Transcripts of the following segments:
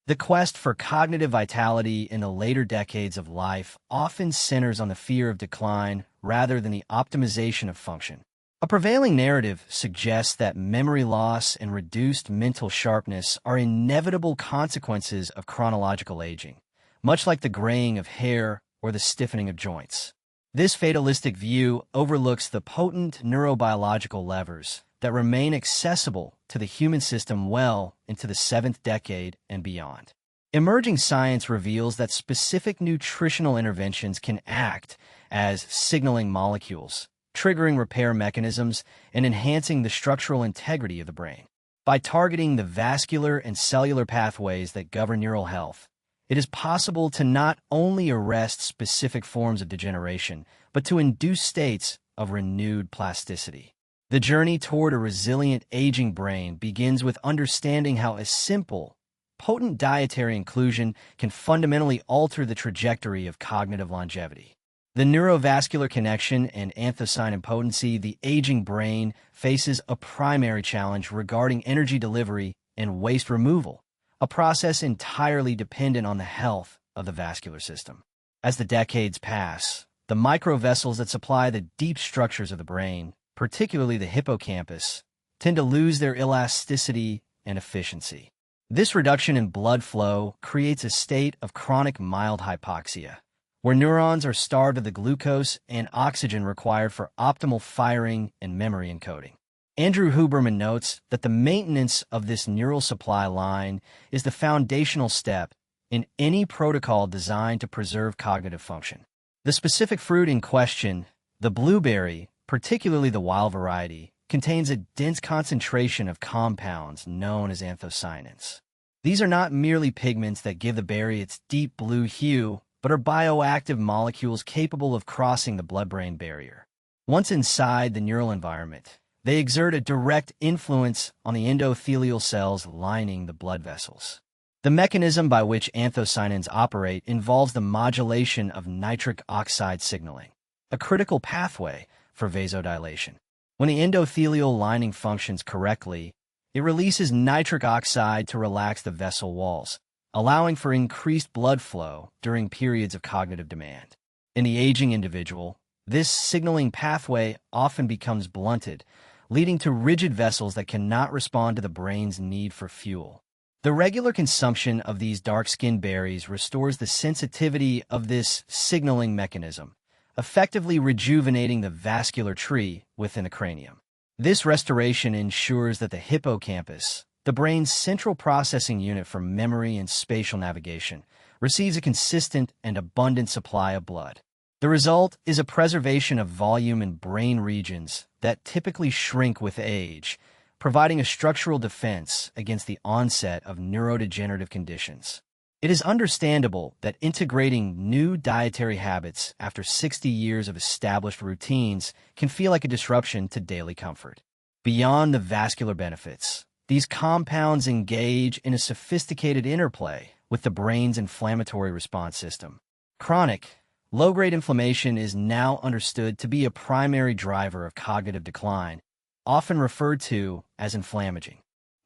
The quest for cognitive vitality in the later decades of life often centers on the fear of decline rather than the optimization of function. A prevailing narrative suggests that memory loss and reduced mental sharpness are inevitable consequences of chronological aging, much like the graying of hair or the stiffening of joints. This fatalistic view overlooks the potent neurobiological levers that remain accessible to the human system well into the seventh decade and beyond. Emerging science reveals that specific nutritional interventions can act as signaling molecules, triggering repair mechanisms, and enhancing the structural integrity of the brain. By targeting the vascular and cellular pathways that govern neural health, it is possible to not only arrest specific forms of degeneration, but to induce states of renewed plasticity. The journey toward a resilient aging brain begins with understanding how a simple, potent dietary inclusion can fundamentally alter the trajectory of cognitive longevity. The neurovascular connection and anthocyanin potency, the aging brain faces a primary challenge regarding energy delivery and waste removal, a process entirely dependent on the health of the vascular system. As the decades pass, the microvessels that supply the deep structures of the brain, particularly the hippocampus, tend to lose their elasticity and efficiency. This reduction in blood flow creates a state of chronic mild hypoxia, where neurons are starved of the glucose and oxygen required for optimal firing and memory encoding. Andrew Huberman notes that the maintenance of this neural supply line is the foundational step in any protocol designed to preserve cognitive function. The specific fruit in question, the blueberry, particularly the wild variety, contains a dense concentration of compounds known as anthocyanins. These are not merely pigments that give the berry its deep blue hue, but are bioactive molecules capable of crossing the blood-brain barrier. Once inside the neural environment, they exert a direct influence on the endothelial cells lining the blood vessels. The mechanism by which anthocyanins operate involves the modulation of nitric oxide signaling, a critical pathway for vasodilation. When the endothelial lining functions correctly, it releases nitric oxide to relax the vessel walls, allowing for increased blood flow during periods of cognitive demand. In the aging individual, this signaling pathway often becomes blunted, leading to rigid vessels that cannot respond to the brain's need for fuel. The regular consumption of these dark-skinned berries restores the sensitivity of this signaling mechanism, effectively rejuvenating the vascular tree within the cranium. This restoration ensures that the hippocampus, the brain's central processing unit for memory and spatial navigation, receives a consistent and abundant supply of blood. The result is a preservation of volume in brain regions that typically shrink with age, providing a structural defense against the onset of neurodegenerative conditions. It is understandable that integrating new dietary habits after 60 years of established routines can feel like a disruption to daily comfort. Beyond the vascular benefits, these compounds engage in a sophisticated interplay with the brain's inflammatory response system. Chronic, low-grade inflammation is now understood to be a primary driver of cognitive decline, often referred to as inflammaging.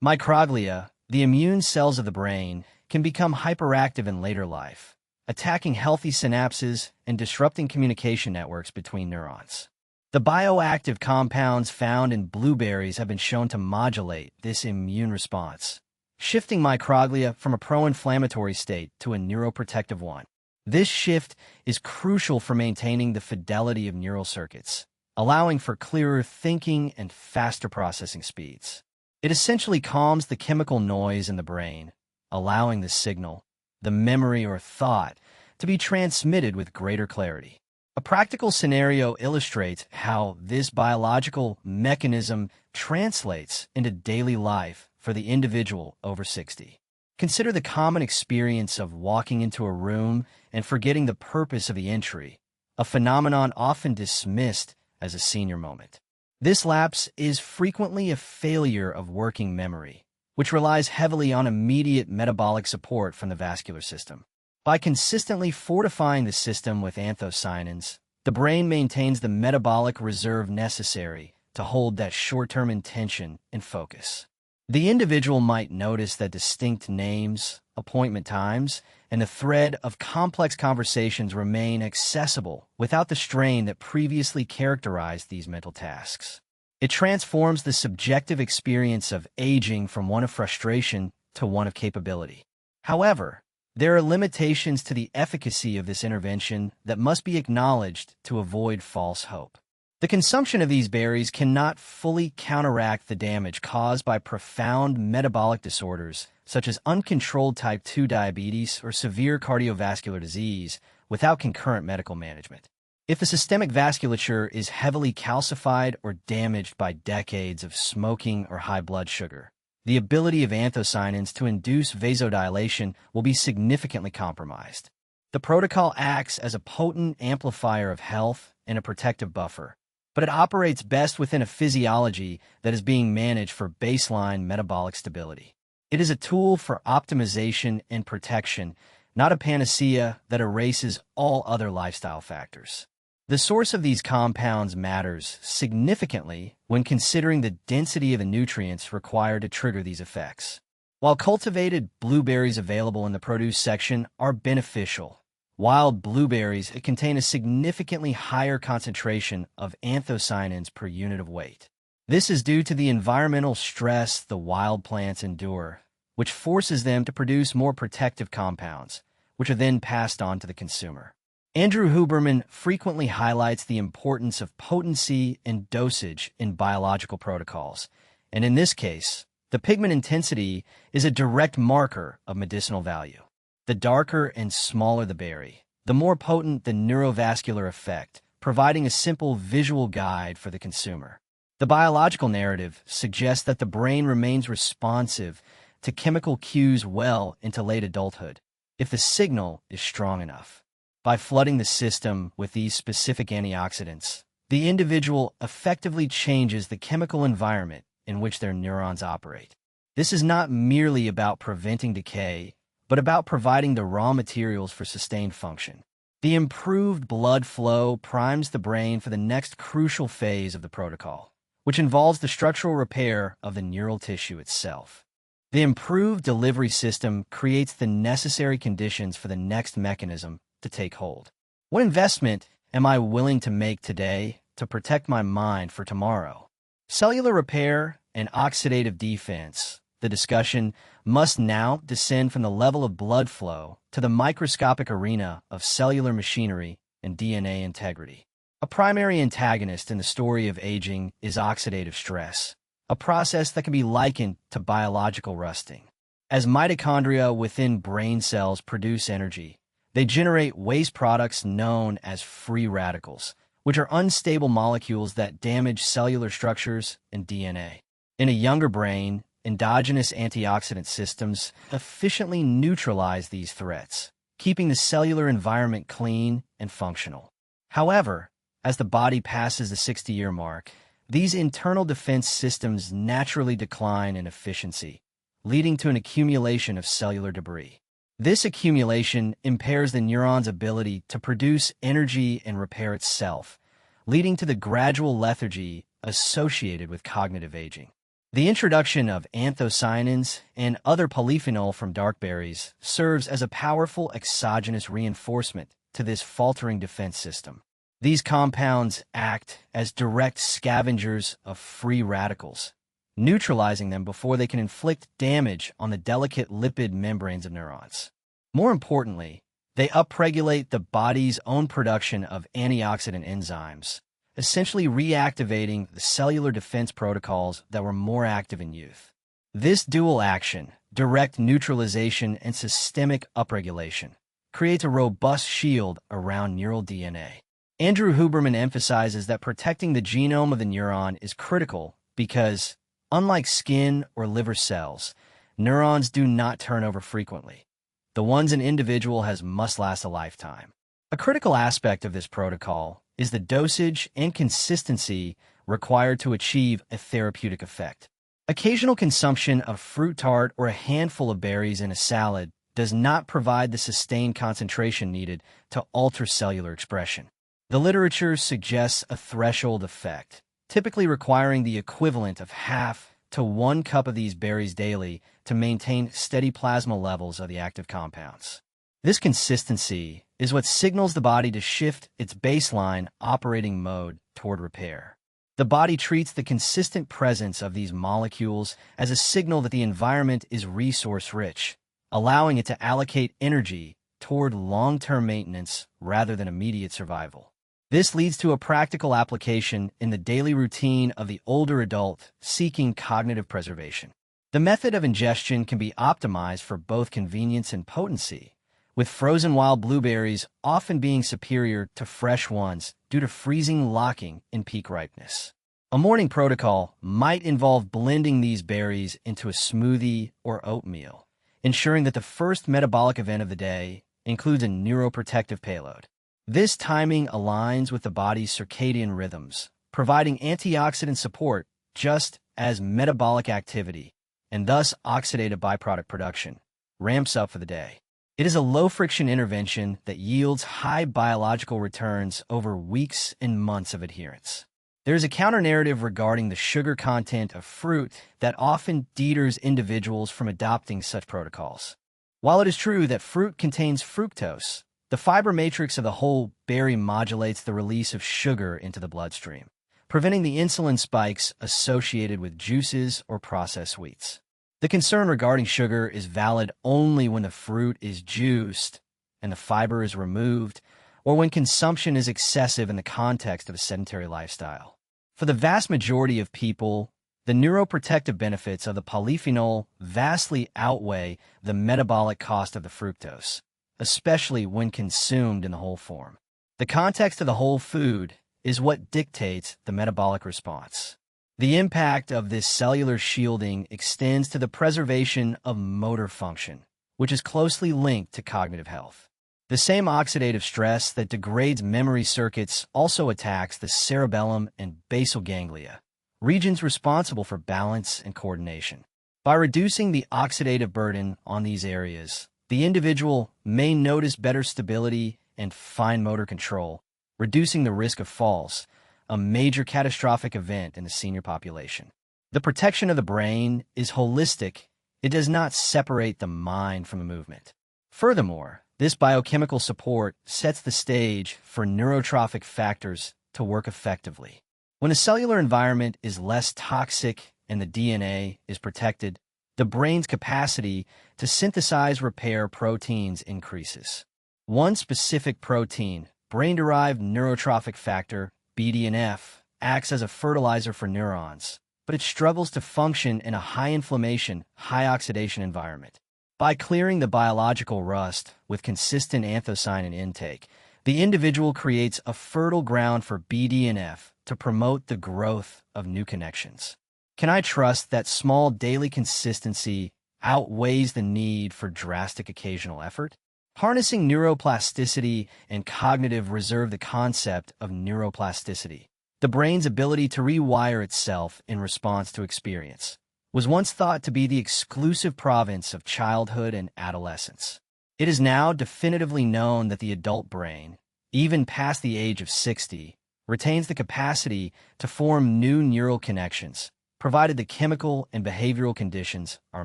Microglia, the immune cells of the brain, can become hyperactive in later life, attacking healthy synapses and disrupting communication networks between neurons. The bioactive compounds found in blueberries have been shown to modulate this immune response, shifting microglia from a pro-inflammatory state to a neuroprotective one. This shift is crucial for maintaining the fidelity of neural circuits, allowing for clearer thinking and faster processing speeds. It essentially calms the chemical noise in the brain, allowing the signal, the memory or thought, to be transmitted with greater clarity. A practical scenario illustrates how this biological mechanism translates into daily life for the individual over 60. Consider the common experience of walking into a room and forgetting the purpose of the entry, a phenomenon often dismissed as a senior moment. This lapse is frequently a failure of working memory, which relies heavily on immediate metabolic support from the vascular system. By consistently fortifying the system with anthocyanins, the brain maintains the metabolic reserve necessary to hold that short-term intention and focus. The individual might notice that distinct names, appointment times, and the thread of complex conversations remain accessible without the strain that previously characterized these mental tasks. It transforms the subjective experience of aging from one of frustration to one of capability. However, there are limitations to the efficacy of this intervention that must be acknowledged to avoid false hope. The consumption of these berries cannot fully counteract the damage caused by profound metabolic disorders, such as uncontrolled type 2 diabetes or severe cardiovascular disease, without concurrent medical management. If the systemic vasculature is heavily calcified or damaged by decades of smoking or high blood sugar, the ability of anthocyanins to induce vasodilation will be significantly compromised. The protocol acts as a potent amplifier of health and a protective buffer, but it operates best within a physiology that is being managed for baseline metabolic stability. It is a tool for optimization and protection, not a panacea that erases all other lifestyle factors. The source of these compounds matters significantly when considering the density of the nutrients required to trigger these effects. While cultivated blueberries available in the produce section are beneficial, wild blueberries contain a significantly higher concentration of anthocyanins per unit of weight. This is due to the environmental stress the wild plants endure, which forces them to produce more protective compounds, which are then passed on to the consumer. Andrew Huberman frequently highlights the importance of potency and dosage in biological protocols, and in this case, the pigment intensity is a direct marker of medicinal value. The darker and smaller the berry, the more potent the neurovascular effect, providing a simple visual guide for the consumer. The biological narrative suggests that the brain remains responsive to chemical cues well into late adulthood, if the signal is strong enough. By flooding the system with these specific antioxidants, the individual effectively changes the chemical environment in which their neurons operate. This is not merely about preventing decay, but about providing the raw materials for sustained function. The improved blood flow primes the brain for the next crucial phase of the protocol, which involves the structural repair of the neural tissue itself. The improved delivery system creates the necessary conditions for the next mechanism to take hold. What investment am I willing to make today to protect my mind for tomorrow? Cellular repair and oxidative defense. The discussion must now descend from the level of blood flow to the microscopic arena of cellular machinery and DNA integrity. A primary antagonist in the story of aging is oxidative stress, a process that can be likened to biological rusting. As mitochondria within brain cells produce energy, they generate waste products known as free radicals, which are unstable molecules that damage cellular structures and DNA. In a younger brain, endogenous antioxidant systems efficiently neutralize these threats, keeping the cellular environment clean and functional. However, as the body passes the 60-year mark, these internal defense systems naturally decline in efficiency, leading to an accumulation of cellular debris. This accumulation impairs the neuron's ability to produce energy and repair itself, leading to the gradual lethargy associated with cognitive aging. The introduction of anthocyanins and other polyphenol from dark berries serves as a powerful exogenous reinforcement to this faltering defense system. These compounds act as direct scavengers of free radicals, neutralizing them before they can inflict damage on the delicate lipid membranes of neurons. More importantly, they upregulate the body's own production of antioxidant enzymes, essentially reactivating the cellular defense protocols that were more active in youth. This dual action, direct neutralization and systemic upregulation, creates a robust shield around neural DNA. Andrew Huberman emphasizes that protecting the genome of the neuron is critical because, unlike skin or liver cells, neurons do not turn over frequently. The ones an individual has must last a lifetime. A critical aspect of this protocol is the dosage and consistency required to achieve a therapeutic effect. Occasional consumption of fruit tart or a handful of berries in a salad does not provide the sustained concentration needed to alter cellular expression. The literature suggests a threshold effect, typically requiring the equivalent of half to 1 cup of these berries daily to maintain steady plasma levels of the active compounds. This consistency is what signals the body to shift its baseline operating mode toward repair. The body treats the consistent presence of these molecules as a signal that the environment is resource-rich, allowing it to allocate energy toward long-term maintenance rather than immediate survival. This leads to a practical application in the daily routine of the older adult seeking cognitive preservation. The method of ingestion can be optimized for both convenience and potency, with frozen wild blueberries often being superior to fresh ones due to freezing locking in peak ripeness. A morning protocol might involve blending these berries into a smoothie or oatmeal, ensuring that the first metabolic event of the day includes a neuroprotective payload. This timing aligns with the body's circadian rhythms, providing antioxidant support just as metabolic activity, and thus oxidative byproduct production, ramps up for the day. It is a low-friction intervention that yields high biological returns over weeks and months of adherence. There is a counter-narrative regarding the sugar content of fruit that often deters individuals from adopting such protocols. While it is true that fruit contains fructose, the fiber matrix of the whole berry modulates the release of sugar into the bloodstream, preventing the insulin spikes associated with juices or processed sweets. The concern regarding sugar is valid only when the fruit is juiced and the fiber is removed, or when consumption is excessive in the context of a sedentary lifestyle. For the vast majority of people, the neuroprotective benefits of the polyphenol vastly outweigh the metabolic cost of the fructose, especially when consumed in the whole form. The context of the whole food is what dictates the metabolic response. The impact of this cellular shielding extends to the preservation of motor function, which is closely linked to cognitive health. The same oxidative stress that degrades memory circuits also attacks the cerebellum and basal ganglia, regions responsible for balance and coordination. By reducing the oxidative burden on these areas, the individual may notice better stability and fine motor control, reducing the risk of falls, a major catastrophic event in the senior population. The protection of the brain is holistic. It does not separate the mind from the movement. Furthermore, this biochemical support sets the stage for neurotrophic factors to work effectively. When a cellular environment is less toxic and the DNA is protected, the brain's capacity to synthesize repair proteins increases. One specific protein, brain-derived neurotrophic factor, BDNF, acts as a fertilizer for neurons, but it struggles to function in a high-inflammation, high-oxidation environment. By clearing the biological rust with consistent anthocyanin intake, the individual creates a fertile ground for BDNF to promote the growth of new connections. Can I trust that small daily consistency outweighs the need for drastic occasional effort? Harnessing neuroplasticity and cognitive reserve the concept of neuroplasticity, the brain's ability to rewire itself in response to experience, was once thought to be the exclusive province of childhood and adolescence. It is now definitively known that the adult brain, even past the age of 60, retains the capacity to form new neural connections, provided the chemical and behavioral conditions are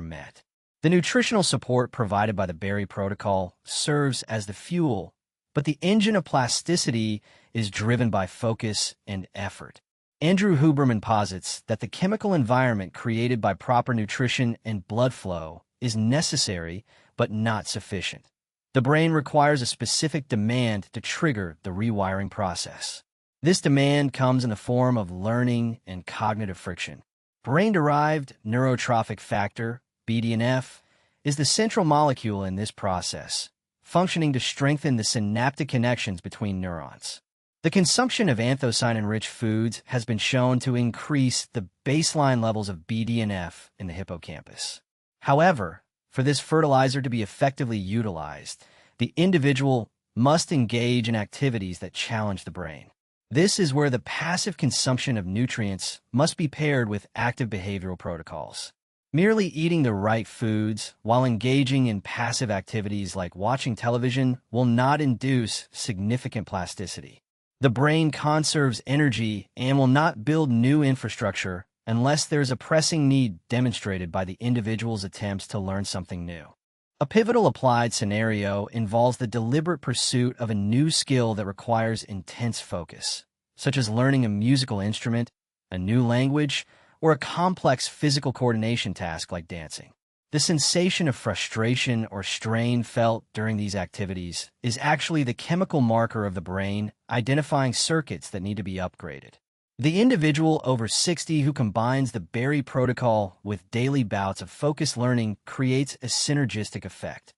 met. The nutritional support provided by the berry protocol serves as the fuel, but the engine of plasticity is driven by focus and effort. Andrew Huberman posits that the chemical environment created by proper nutrition and blood flow is necessary but not sufficient. The brain requires a specific demand to trigger the rewiring process. This demand comes in the form of learning and cognitive friction. Brain-derived neurotrophic factor, BDNF, is the central molecule in this process, functioning to strengthen the synaptic connections between neurons. The consumption of anthocyanin-rich foods has been shown to increase the baseline levels of BDNF in the hippocampus. However, for this fertilizer to be effectively utilized, the individual must engage in activities that challenge the brain. This is where the passive consumption of nutrients must be paired with active behavioral protocols. Merely eating the right foods while engaging in passive activities like watching television will not induce significant plasticity. The brain conserves energy and will not build new infrastructure unless there's a pressing need demonstrated by the individual's attempts to learn something new. A pivotal applied scenario involves the deliberate pursuit of a new skill that requires intense focus, such as learning a musical instrument, a new language, or a complex physical coordination task like dancing. The sensation of frustration or strain felt during these activities is actually the chemical marker of the brain identifying circuits that need to be upgraded. The individual over 60 who combines the Berry protocol with daily bouts of focused learning creates a synergistic effect.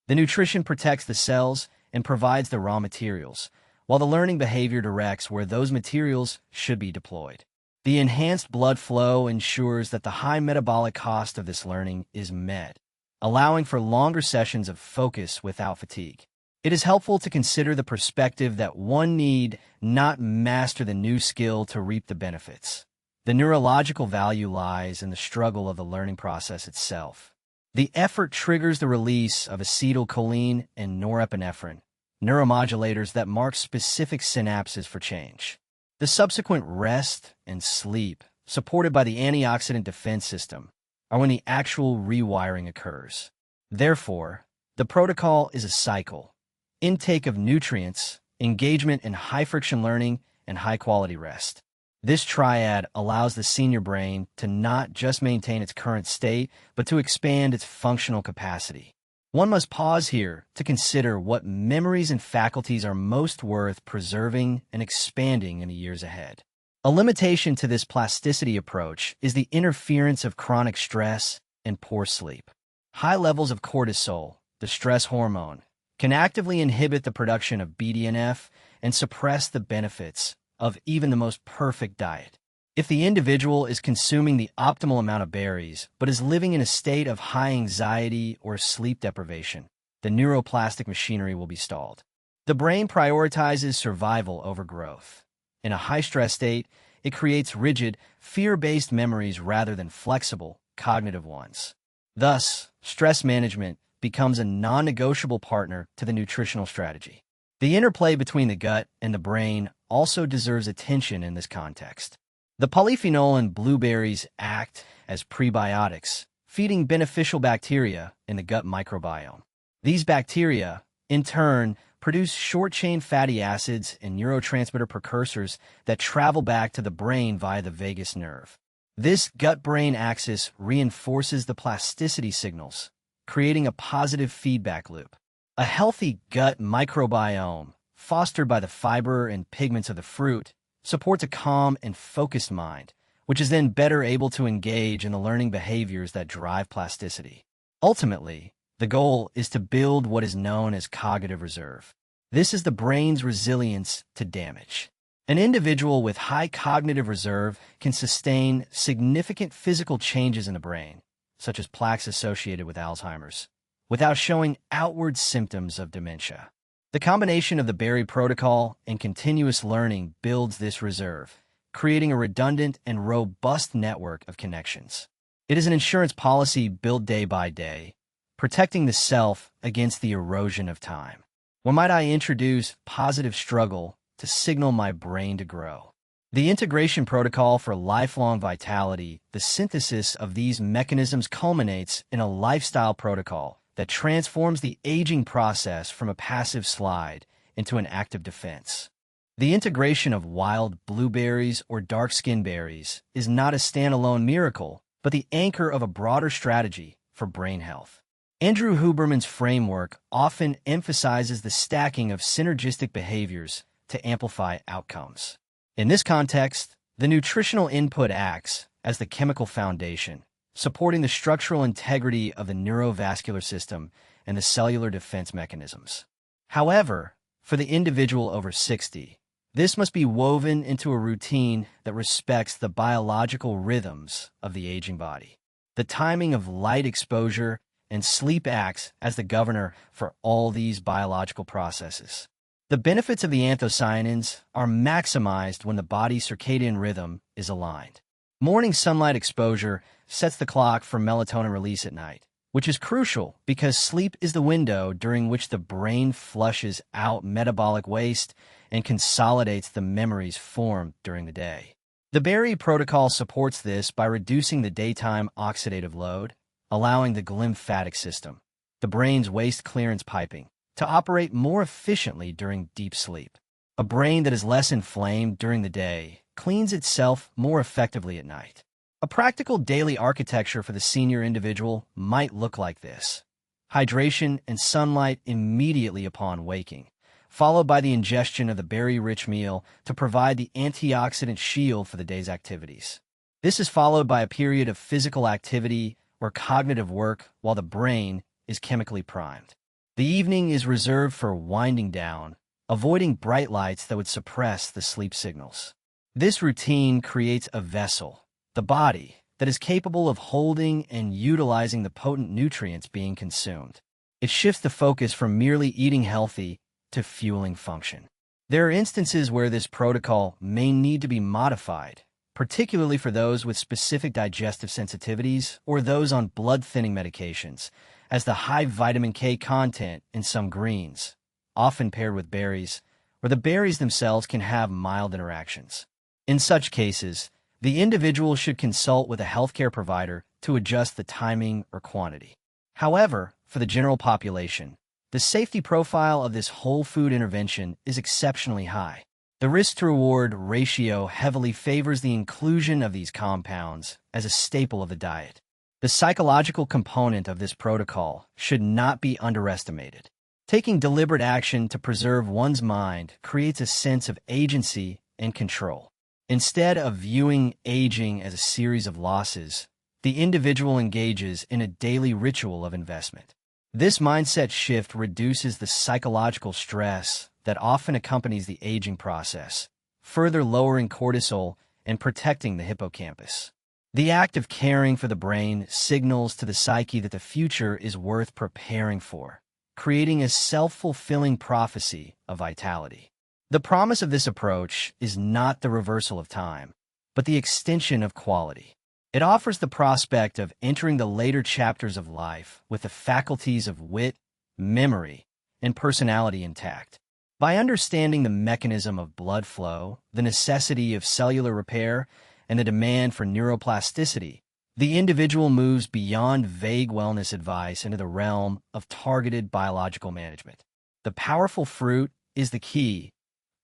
The nutrition protects the cells and provides the raw materials, while the learning behavior directs where those materials should be deployed. The enhanced blood flow ensures that the high metabolic cost of this learning is met, allowing for longer sessions of focus without fatigue. It is helpful to consider the perspective that one need not master the new skill to reap the benefits. The neurological value lies in the struggle of the learning process itself. The effort triggers the release of acetylcholine and norepinephrine, neuromodulators that mark specific synapses for change. The subsequent rest and sleep, supported by the antioxidant defense system, are when the actual rewiring occurs. Therefore, the protocol is a cycle: intake of nutrients, engagement in high-friction learning, and high-quality rest. This triad allows the senior brain to not just maintain its current state, but to expand its functional capacity. One must pause here to consider what memories and faculties are most worth preserving and expanding in the years ahead. A limitation to this plasticity approach is the interference of chronic stress and poor sleep. High levels of cortisol, the stress hormone, can actively inhibit the production of BDNF and suppress the benefits of even the most perfect diet. If the individual is consuming the optimal amount of berries, but is living in a state of high anxiety or sleep deprivation, the neuroplastic machinery will be stalled. The brain prioritizes survival over growth. In a high-stress state, it creates rigid, fear-based memories rather than flexible, cognitive ones. Thus, stress management becomes a non-negotiable partner to the nutritional strategy. The interplay between the gut and the brain also deserves attention in this context. The polyphenol in blueberries act as prebiotics, feeding beneficial bacteria in the gut microbiome. These bacteria, in turn, produce short-chain fatty acids and neurotransmitter precursors that travel back to the brain via the vagus nerve. This gut-brain axis reinforces the plasticity signals, creating a positive feedback loop. A healthy gut microbiome, fostered by the fiber and pigments of the fruit, supports a calm and focused mind, which is then better able to engage in the learning behaviors that drive plasticity. Ultimately, the goal is to build what is known as cognitive reserve. This is the brain's resilience to damage. An individual with high cognitive reserve can sustain significant physical changes in the brain, such as plaques associated with Alzheimer's, without showing outward symptoms of dementia. The combination of the Berry protocol and continuous learning builds this reserve, creating a redundant and robust network of connections. It is an insurance policy built day by day, protecting the self against the erosion of time. When might I introduce positive struggle to signal my brain to grow? The integration protocol for lifelong vitality, the synthesis of these mechanisms culminates in a lifestyle protocol that transforms the aging process from a passive slide into an active defense. The integration of wild blueberries or dark-skinned berries is not a standalone miracle, but the anchor of a broader strategy for brain health. Andrew Huberman's framework often emphasizes the stacking of synergistic behaviors to amplify outcomes. In this context, the nutritional input acts as the chemical foundation, supporting the structural integrity of the neurovascular system and the cellular defense mechanisms. However, for the individual over 60, this must be woven into a routine that respects the biological rhythms of the aging body. The timing of light exposure and sleep acts as the governor for all these biological processes. The benefits of the anthocyanins are maximized when the body's circadian rhythm is aligned. Morning sunlight exposure sets the clock for melatonin release at night, which is crucial because sleep is the window during which the brain flushes out metabolic waste and consolidates the memories formed during the day. The Berry protocol supports this by reducing the daytime oxidative load, allowing the glymphatic system, the brain's waste clearance piping, to operate more efficiently during deep sleep. A brain that is less inflamed during the day cleans itself more effectively at night. A practical daily architecture for the senior individual might look like this: hydration and sunlight immediately upon waking, followed by the ingestion of the berry-rich meal to provide the antioxidant shield for the day's activities. This is followed by a period of physical activity or cognitive work while the brain is chemically primed. The evening is reserved for winding down, avoiding bright lights that would suppress the sleep signals. This routine creates a vessel, the body, that is capable of holding and utilizing the potent nutrients being consumed. It shifts the focus from merely eating healthy to fueling function. There are instances where this protocol may need to be modified, particularly for those with specific digestive sensitivities or those on blood-thinning medications, as the high vitamin K content in some greens, often paired with berries, or the berries themselves can have mild interactions. In such cases, the individual should consult with a healthcare provider to adjust the timing or quantity. However, for the general population, the safety profile of this whole food intervention is exceptionally high. The risk-to-reward ratio heavily favors the inclusion of these compounds as a staple of the diet. The psychological component of this protocol should not be underestimated. Taking deliberate action to preserve one's mind creates a sense of agency and control. Instead of viewing aging as a series of losses, the individual engages in a daily ritual of investment. This mindset shift reduces the psychological stress that often accompanies the aging process, further lowering cortisol and protecting the hippocampus. The act of caring for the brain signals to the psyche that the future is worth preparing for, creating a self-fulfilling prophecy of vitality. The promise of this approach is not the reversal of time, but the extension of quality. It offers the prospect of entering the later chapters of life with the faculties of wit, memory, and personality intact. By understanding the mechanism of blood flow, the necessity of cellular repair, and the demand for neuroplasticity, the individual moves beyond vague wellness advice into the realm of targeted biological management. The powerful fruit is the key,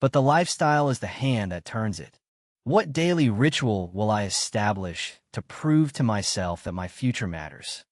but the lifestyle is the hand that turns it. What daily ritual will I establish to prove to myself that my future matters?